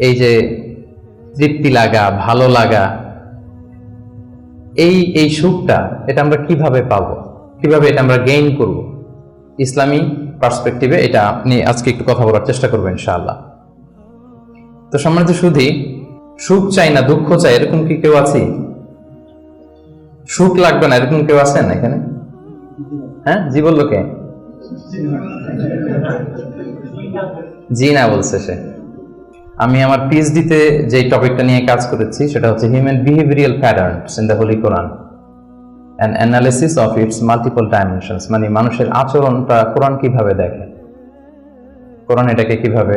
এই যে তৃপ্তি লাগা, ভালো লাগা, এই সুখটা এটা আমরা কিভাবে পাবো, কিভাবে এটা আমরা গেইন করব, ইসলামী পার্সপেক্টিভে এটা আপনি আজকে একটু কথা বলার চেষ্টা করবো ইনশাআল্লাহ। তো সম্মানিত সুধী, সুখ চাই না দুঃখ চাই এরকম কি কেউ আছে? সুখ লাগবে না এরকম কেউ আছেন এখানে? হ্যাঁ, জি বললো কে? জি না বলছে সে। আমি আমার পিএইচডিতে যে টপিকটা নিয়ে কাজ করেছি সেটা হচ্ছে human behavioural patterns in the Holi Quran and analysis of its multiple dimensions. মানে মানুষের আচরণটা কোরআন কিভাবে দেখে, কোরআন এটাকে কিভাবে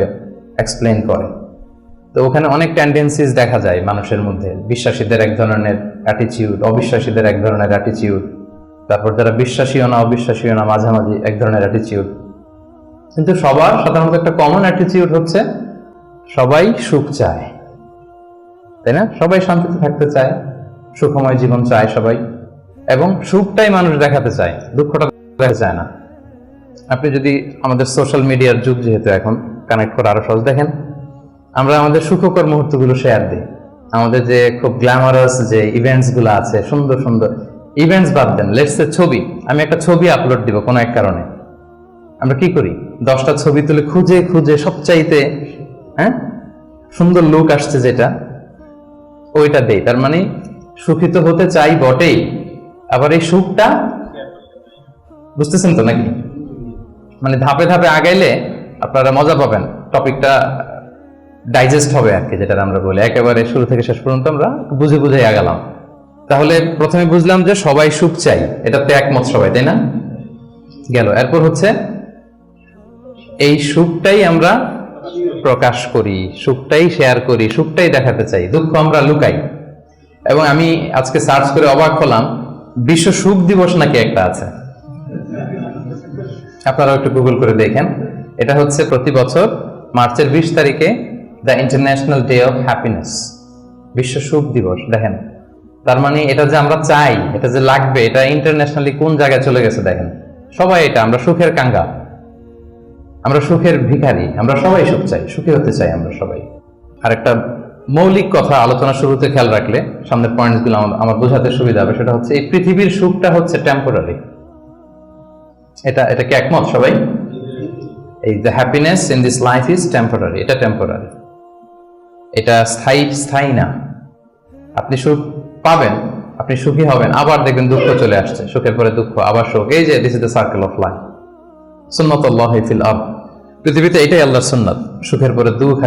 এক্সপ্লেন করে। তো ওখানে অনেক টেন্ডেন্সিস দেখা যায় মানুষের মধ্যে। বিশ্বাসীদের এক ধরনের অ্যাটিটিউড, অবিশ্বাসীদের এক ধরনের অ্যাটিটিউড, তারপর যারা বিশ্বাসীও না অবিশ্বাসীও না মাঝামাঝি এক ধরনের অ্যাটিটিউড। কিন্তু সবার সাধারণত একটা কমন অ্যাটিটিউড হচ্ছে সবাই সুখ চায়, তাই না? সবাই শান্তিতে থাকতে চায়, সুখময় জীবন চায় সবাই, এবং সুখটাই মানুষ দেখাতে চায়, দুঃখটা দেখা চায় না। আপনি যদি আমাদের সোশ্যাল মিডিয়ার যুগ যেহেতু এখন, কানেক্ট করে আরো সহজ, দেখেন আমরা আমাদের সুখকর মুহূর্তগুলো শেয়ার দিই, আমাদের যে খুব গ্ল্যামারাস যে ইভেন্টস গুলো আছে, সুন্দর সুন্দর ইভেন্টস বাদ দেন, লেটস সে ছবি, আমি একটা ছবি আপলোড দিব কোনো এক কারণে, আমরা কি করি 10টা ছবি তুলে খুঁজে খুঁজে সবচাইতে সুন্দর লুক আসছে যেটা, ওইটা দেই। তার মানে সুখিত হতে চাই বটেই, আবার এই সুখটা বুঝতেছেন তো নাকি? মানে ধাপে ধাপে আগাইলে আপনারা মজা পাবেন, টপিকটা ডাইজেস্ট হবে আর কি, যেটা আমরা বলি একেবারে শুরু থেকে শেষ পর্যন্ত আমরা বুঝে বুঝে আগালাম। তাহলে প্রথমে বুঝলাম যে সবাই সুখ চাই, এটাতে একমত সবাই, তাই না? গেল। এরপর হচ্ছে এই সুখটাই আমরা প্রকাশ করি, সুখটাই শেয়ার করি, সুখটাই দেখাতে চাই, দুঃখ আমরা লুকাই। এবং আমি আজকে সার্চ করে অবাক হলাম, বিশ্ব সুখ দিবস নাকি একটা আছে, আপনারা একটু গুগল করে দেখেন। এটা হচ্ছে প্রতি বছর মার্চের 20 তারিখে the international day of happiness, বিশ্ব সুখ দিবস। দেখেন, তার মানে এটা যে আমরা চাই, এটা যে লাগবে, এটা ইন্টারন্যাশনালি কোন জায়গায় চলে গেছে দেখেন। সবাই এটা, আমরা সুখের কাঙ্গাল, আমরা সুখের ভিখারি, আমরা সবাই সুখ চাই, সুখী হতে চাই আমরা সবাই। আর একটা মৌলিক কথা আলোচনা শুরুতে খেয়াল রাখলে সামনের পয়েন্টসগুলো আমার বোঝাতে সুবিধা হবে, সেটা হচ্ছে এই পৃথিবীর সুখটা হচ্ছে টেম্পোরারি। এটা কি একমত সবাই? এই the happiness in this life is temporary, এটা টেম্পোরারি, এটা স্থায়ী না। আপনি সুখ পাবেন, আপনি সুখী হবেন, আবার দেখবেন দুঃখ চলে আসছে, সুখের পরে দুঃখ, আবার সুখ, এই যে this is the circle of life. সুন্নাতুল্লাহি ফিল আরদ, পৃথিবীতে এটাই আল্লাহর সুন্নাত, সুখের পরে দুঃখ